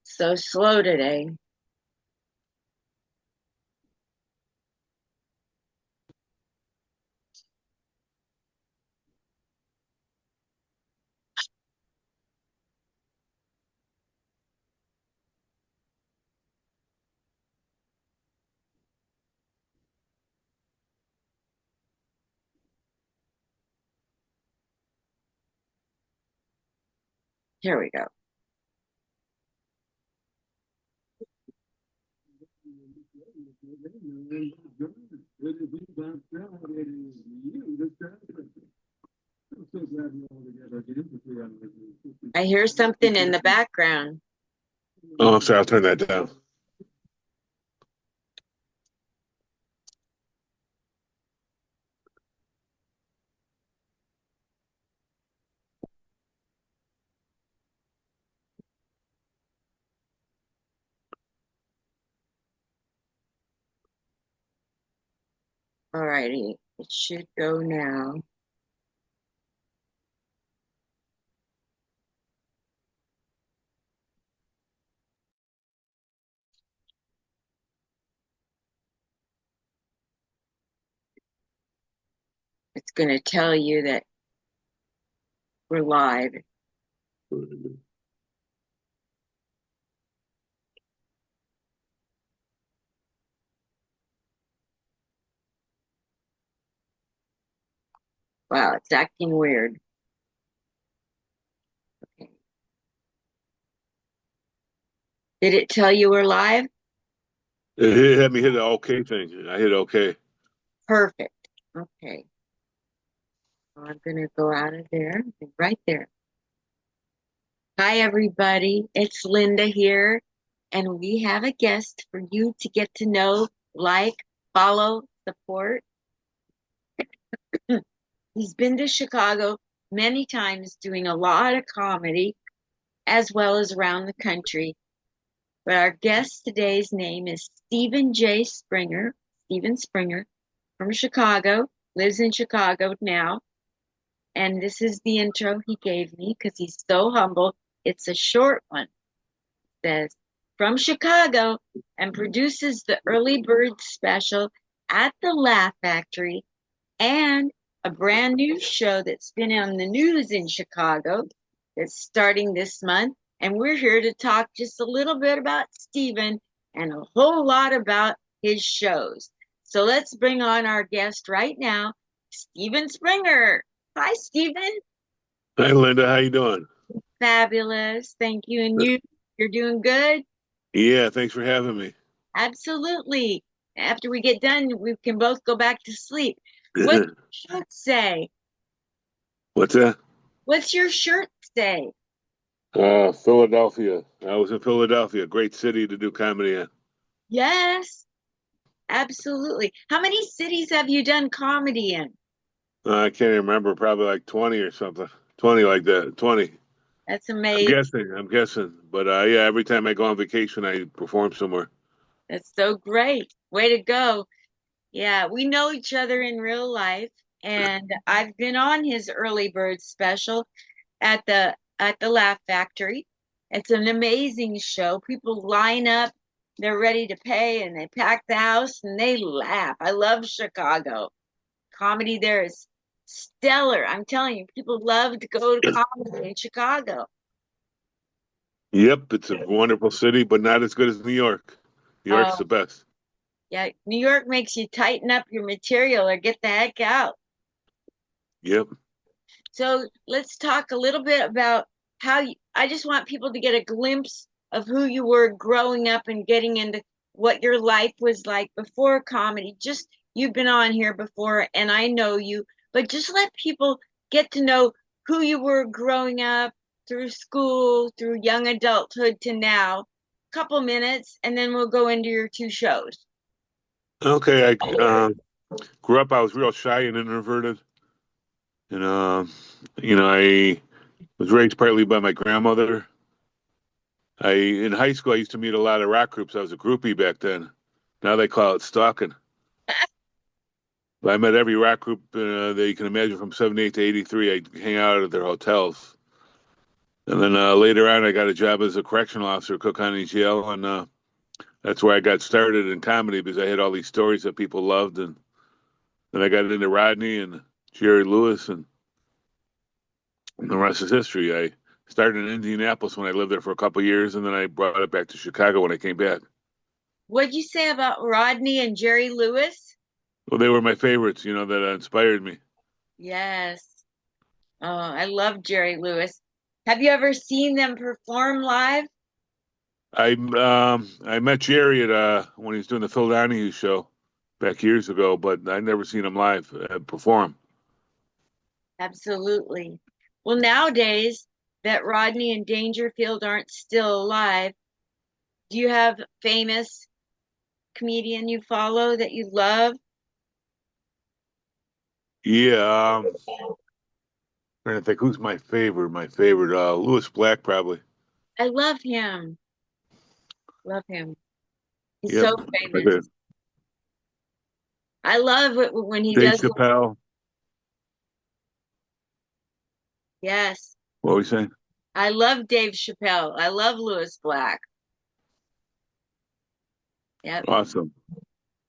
So slow today. Here we go. I hear something in the background. Oh, I'm sorry. I'll turn that down. All righty. It should go now. It's going to tell you that we're live. Wow, it's acting weird. Okay. Did it tell you we're live? It had me hit the OK thing. I hit OK. Perfect. Okay. So I'm going to go out of there, right there. Hi, everybody. It's Linda here, and we have a guest for you to get to know, like, follow, support. He's been to Chicago many times doing a lot of comedy as well as around the country. But our guest today's name is Stephen J. Springer. Stephen Springer from Chicago, lives in Chicago now. And this is the intro he gave me because he's so humble. It's a short one. It says, from Chicago and produces the Early Bird special at the Laugh Factory and a brand new show that's been on the news in Chicago that's starting this month. And we're here to talk just a little bit about Stephen and a whole lot about his shows. So let's bring on our guest right now, Stephen Springer. Hi, Stephen. Hi, Linda. How you doing? Fabulous. Thank you. And you're doing good? Yeah, thanks for having me. Absolutely. After we get done, we can both go back to sleep. What's your shirt say? What's that? What's your shirt say? Philadelphia. I was in Philadelphia. Great city to do comedy in. Yes, absolutely. How many cities have you done comedy in? I can't even remember. Probably like 20 or something. 20 like that. 20. That's I'm amazing. guessing. I'm guessing. But yeah, every time I go on vacation, I perform somewhere. That's so great. Way to go. Yeah, we know each other in real life, and I've been on his early bird special at the Laugh Factory. It's an amazing show. People line up, they're ready to pay, and they pack the house and they laugh. I love Chicago. Comedy there is stellar. I'm telling you, people love to go to comedy in Chicago. Yep, it's a wonderful city, but not as good as New York. New York's Oh, the best. yeah, New York makes you tighten up your material or get the heck out. Yep. So let's talk a little bit about I just want people to get a glimpse of who you were growing up and getting into what your life was like before comedy. Just you've been on here before and I know you, but just let people get to know who you were growing up through school, through young adulthood to now. Couple minutes and then we'll go into your two shows. Okay. Grew up. I was real shy and introverted, and I was raised partly by my grandmother. In high school I used to meet a lot of rock groups. I was a groupie back then. Now they call it stalking. I met every rock group that you can imagine from 78 to 83. I hang out at their hotels. And then later on, I got a job as a correctional officer at Cook County Jail. And that's where I got started in comedy because I had all these stories that people loved. And then I got into Rodney and Jerry Lewis, and the rest is history. I started in Indianapolis when I lived there for a couple of years, and then I brought it back to Chicago when I came back. What'd you say about Rodney and Jerry Lewis? Well, they were my favorites, that inspired me. Yes. Oh, I love Jerry Lewis. Have you ever seen them perform live? I met Jerry at when he was doing the Phil Donahue show back years ago, but I never seen him live perform. Absolutely. Well, nowadays that Rodney and Dangerfield aren't still alive, do you have famous comedian you follow that you love? Yeah, trying to think who's my favorite. My favorite, Lewis Black, probably. I love him. Love him. He's Yep. so famous. Okay. I love it when he Dave does. Chappelle. Yes. What were we saying? I love Dave Chappelle. I love Lewis Black. Yep. Awesome.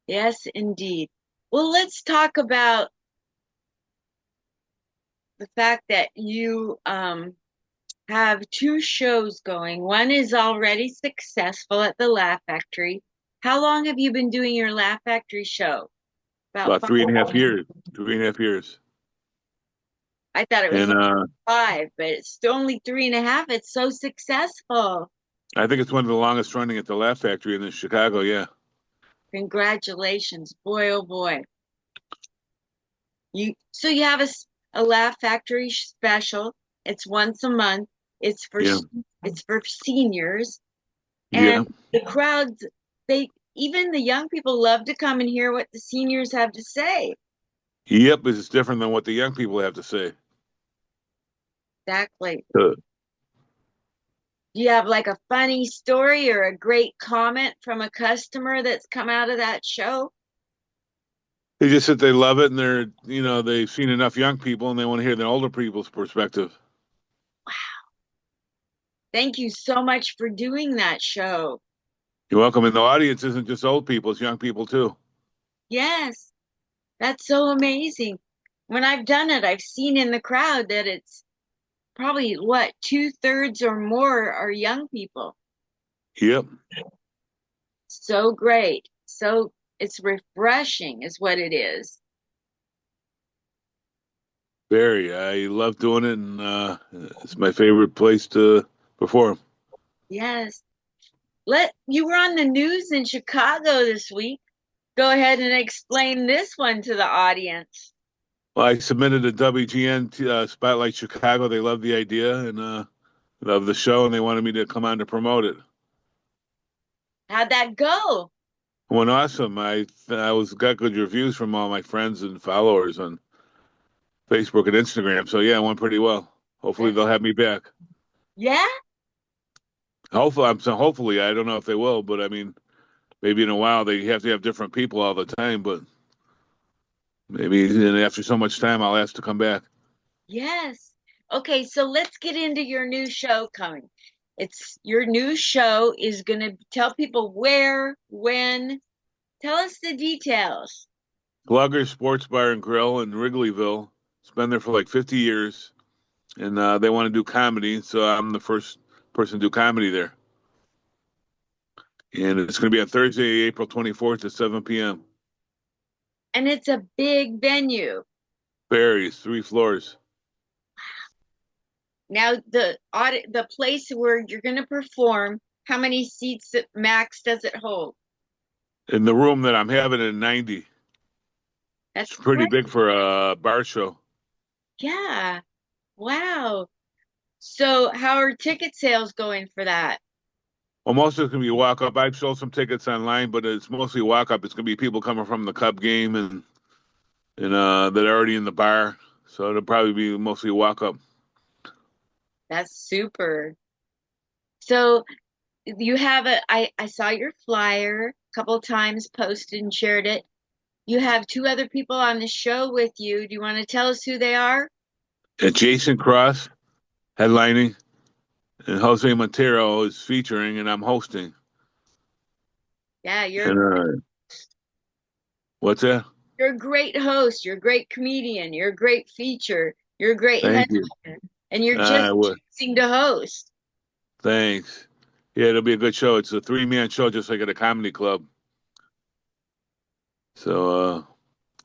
Yes, indeed. Well, let's talk about the fact that you have two shows going. One is already successful at the Laugh Factory. How long have you been doing your Laugh Factory show? About About five. 3.5 years. 3.5 years. I thought it was And like five, but it's only 3.5. It's so successful. I think it's one of the longest running at the Laugh Factory in Chicago. Yeah. Congratulations. Boy, oh boy. You have a Laugh Factory special. It's once a month. It's for Yeah. it's for seniors. Yeah. And the crowds, even the young people love to come and hear what the seniors have to say. Yep. It's different than what the young people have to say. Exactly. Uh, Do you have like a funny story or a great comment from a customer that's come out of that show? They just said they love it, and they've seen enough young people, and they want to hear the older people's perspective. Thank you so much for doing that show. You're welcome. And the audience isn't just old people; it's young people too. Yes, that's so amazing. When I've done it, I've seen in the crowd that it's probably what, two-thirds or more are young people. Yep. So great. So it's refreshing, is what it is. Very. I love doing it, and it's my favorite place to perform. Yes. You were on the news in Chicago this week. Go ahead and explain this one to the audience. Well, I submitted a WGN Spotlight Chicago. They loved the idea and loved the show, and they wanted me to come on to promote it. How'd that go? It went awesome. I got good reviews from all my friends and followers on Facebook and Instagram. So yeah, it went pretty well. Hopefully they'll have me back. Yeah? Hopefully, I don't know if they will, but I mean, maybe in a while they have to have different people all the time. But maybe after so much time, I'll ask to come back. Yes. Okay, so let's get into your new show coming. It's your new show is going to tell people where, when. Tell us the details. Glugger Sports Bar and Grill in Wrigleyville. It's been there for like 50 years, and they want to do comedy, so I'm the first person to do comedy there. And it's going to be on Thursday, April 24th at 7 p.m. And it's a big venue. Barry's, 3 floors. Now the place where you're going to perform, how many seats at max does it hold? In the room that I'm having in 90. That's It's pretty great. big for a bar show. Yeah. Wow. So how are ticket sales going for that? Well, most of it's going to be walk up. I've sold some tickets online, but it's mostly walk up. It's going to be people coming from the Cub game and that are already in the bar. So it'll probably be mostly walk up. That's super. So you have I saw your flyer a couple times posted and shared it. you have two other people on the show with you. Do you want to tell us who they are? And Jason Cross headlining, and Jose Montero is featuring, and I'm hosting. Yeah, And what's that? you're a great host. You're a great comedian. You're a great feature. You're a great Thank you. headliner. And you're just Well, choosing to host. thanks. Yeah, it'll be a good show. It's a three-man show, just like at a comedy club. So,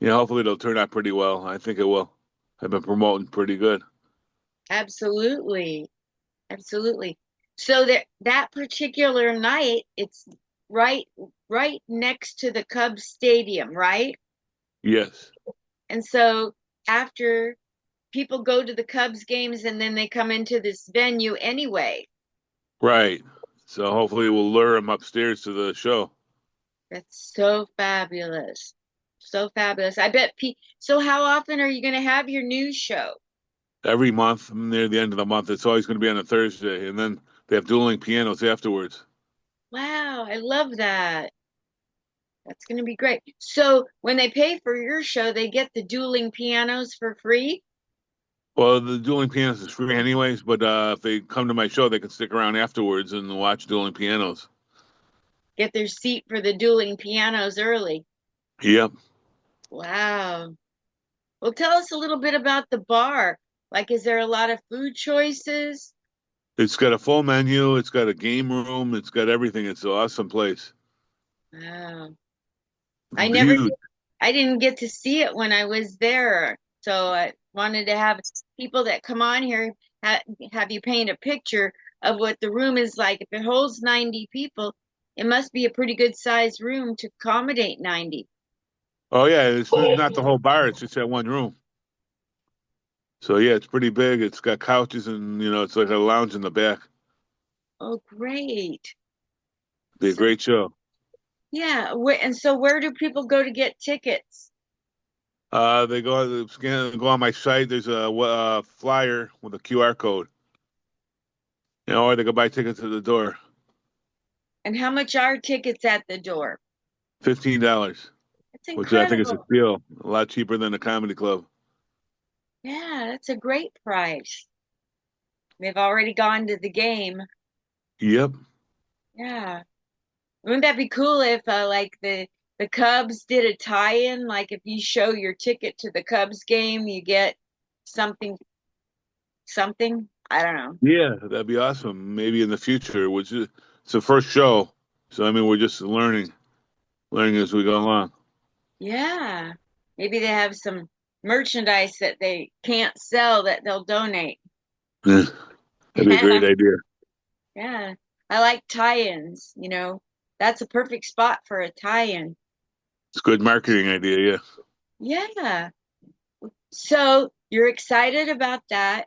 yeah, hopefully it'll turn out pretty well. I think it will. I've been promoting pretty good. Absolutely. Absolutely. So that particular night, it's right right next to the Cubs stadium, right? Yes. And so after people go to the Cubs games and then they come into this venue anyway. Right. So hopefully we'll lure them upstairs to the show. That's so fabulous. So fabulous. I bet so how often are you going to have your news show? Every month, near the end of the month, it's always going to be on a Thursday, and then they have dueling pianos afterwards. Wow, I love that. That's going to be great. So when they pay for your show, they get the dueling pianos for free? Well, the dueling pianos is free anyways, but if they come to my show, they can stick around afterwards and watch dueling pianos. Get their seat for the dueling pianos early. Yep. Wow. Well, tell us a little bit about the bar. Like, is there a lot of food choices? It's got a full menu. It's got a game room. It's got everything. It's an awesome place. Wow. I never Huge. I didn't get to see it when I was there. So I wanted to have people that come on here have you paint a picture of what the room is like. If it holds 90 people, it must be a pretty good sized room to accommodate 90. Oh yeah, it's not the whole bar. It's just that one room. So yeah, it's pretty big. It's got couches and it's like a lounge in the back. Oh, great. Be a So, great show. yeah. And so where do people go to get tickets? They go on my site. There's a flyer with a QR code. Or they go buy tickets at the door. And how much are tickets at the door? $15, That's which I think is a incredible. steal. A lot cheaper than a comedy club. Yeah, that's a great price. They've already gone to the game. Yep. Yeah. Wouldn't that be cool if like the Cubs did a tie-in? Like if you show your ticket to the Cubs game, you get something something. I don't know. Yeah, that'd be awesome. Maybe in the future, it's the first show, so I mean we're just learning as we go along. Yeah. Maybe they have some merchandise that they can't sell that they'll donate. Yeah, that'd be a great idea. Yeah. I like tie-ins, That's a perfect spot for a tie-in. It's a good marketing idea. Yeah. Yeah. So you're excited about that.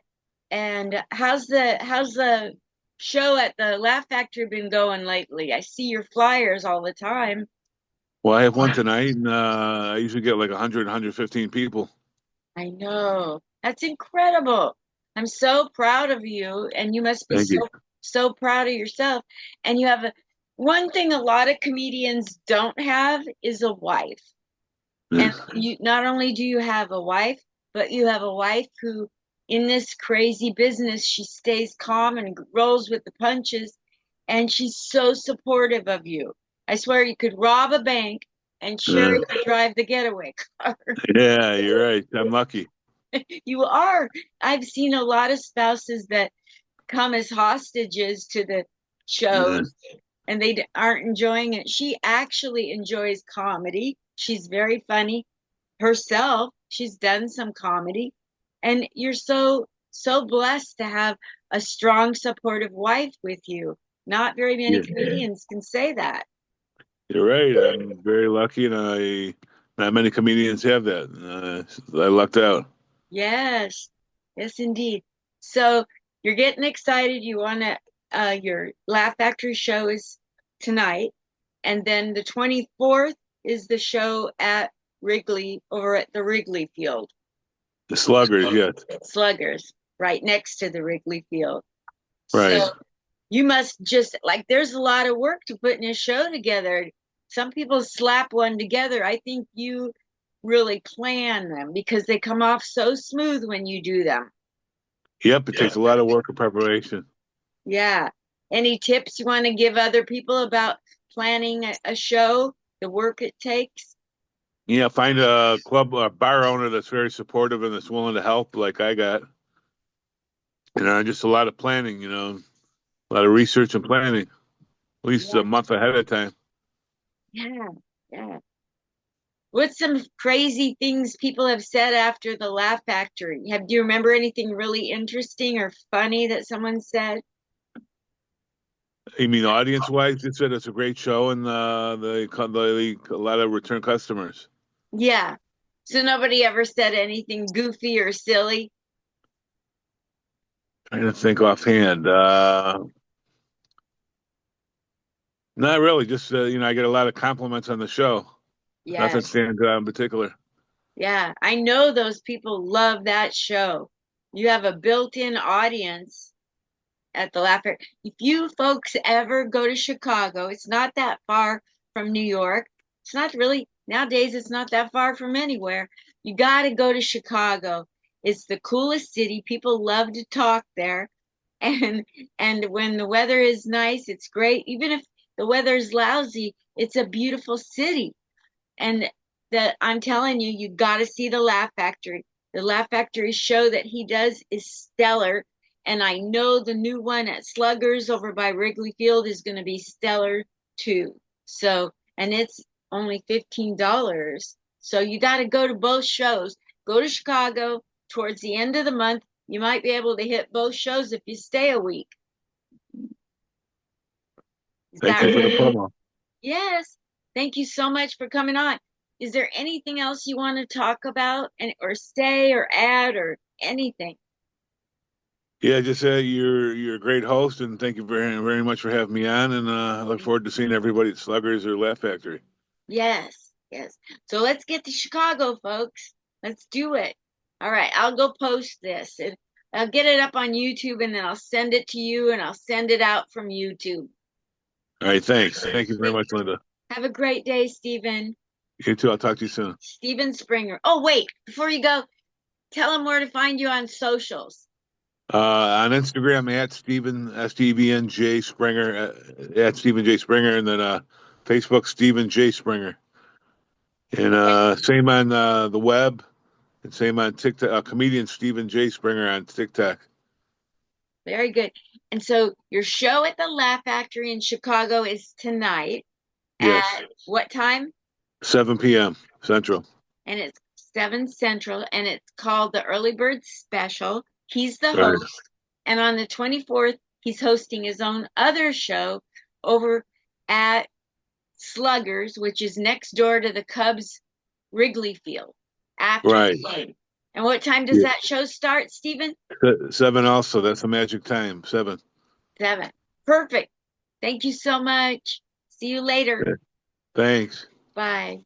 And how's the show at the Laugh Factory been going lately? I see your flyers all the time. Well, I have one tonight, and I usually get like 100, 115 people. I know. That's incredible. I'm so proud of you, and you must be Thank you. so proud of yourself. And you have one thing a lot of comedians don't have is a wife. Yeah. And you not only do you have a wife, but you have a wife who, in this crazy business, she stays calm and rolls with the punches, and she's so supportive of you. I swear you could rob a bank and Uh, Sherry could drive the getaway car. yeah, you're right. I'm lucky. You are. I've seen a lot of spouses that come as hostages to the Yeah. shows and they aren't enjoying it. She actually enjoys comedy. She's very funny herself. She's done some comedy. And you're so blessed to have a strong, supportive wife with you. Not very many Yeah. comedians can say that. You're right. I'm very lucky, and not many comedians have that. I lucked out. Yes, yes, indeed. So you're getting excited. You want to, your Laugh Factory show is tonight. And then the 24th is the show at Wrigley, over at the Wrigley Field. The Sluggers, yes. Sluggers, right next to the Wrigley Field. Right. So you must just like there's a lot of work to putting a show together. Some people slap one together. I think you really plan them because they come off so smooth when you do them. Yep, it takes a lot of work and preparation. Yeah. Any tips you want to give other people about planning a show, the work it takes? Yeah, find a club, a bar owner that's very supportive and that's willing to help, like I got. Just a lot of planning, a lot of research and planning, at least Yeah, a month ahead of time. yeah, yeah. What's some crazy things people have said after the Laugh Factory? Do you remember anything really interesting or funny that someone said? You mean audience wise? They said it's a great show and a lot of return customers. Yeah. So nobody ever said anything goofy or silly? Trying to think offhand. Not really. Just I get a lot of compliments on the show. Nothing Yes. stands out in particular. Yeah. I know those people love that show. You have a built-in audience at the Laugh Factory. If you folks ever go to Chicago, it's not that far from New York. It's not really, nowadays, it's not that far from anywhere. You got to go to Chicago. It's the coolest city. People love to talk there. And and when the weather is nice, it's great. Even if the weather is lousy, it's a beautiful city. And that I'm telling you, you got to see the Laugh Factory. The Laugh Factory show that he does is stellar. And I know the new one at Sluggers over by Wrigley Field is going to be stellar too. So, and it's only $15. So you got to go to both shows. Go to Chicago towards the end of the month. You might be able to hit both shows if you stay a week. Is Thank that you for the right? promo. Yes. Thank you so much for coming on. Is there anything else you want to talk about and or say or add or anything? Yeah, just you're a great host, and thank you very much for having me on. And I look forward to seeing everybody at Sluggers or Laugh Factory. Yes, yes. So let's get to Chicago, folks. Let's do it. All right, I'll go post this and I'll get it up on YouTube and then I'll send it to you and I'll send it out from YouTube. All right, thanks. Thank you very Thank- much, Linda. Have a great day, Stephen. You too. I'll talk to you soon. Stephen Springer. Oh, wait, before you go, tell them where to find you on socials. On Instagram at Stephen Stevn J Springer at Stephen J Springer, and then Facebook Stephen J Springer, and Okay, same on the web, and same on TikTok. Comedian Stephen J Springer on TikTok. very good. And so your show at the Laugh Factory in Chicago is tonight Yes, at what time? 7 p.m. Central. And it's 7 Central, and it's called the Early Bird Special. He's the Right. host. And on the 24th, he's hosting his own other show over at Sluggers, which is next door to the Cubs Wrigley Field after Right. the game. And what time does Yeah. that show start, Stephen? 7 also. That's the magic time. 7. 7. Perfect. Thank you so much. See you later. Okay. Thanks. Bye.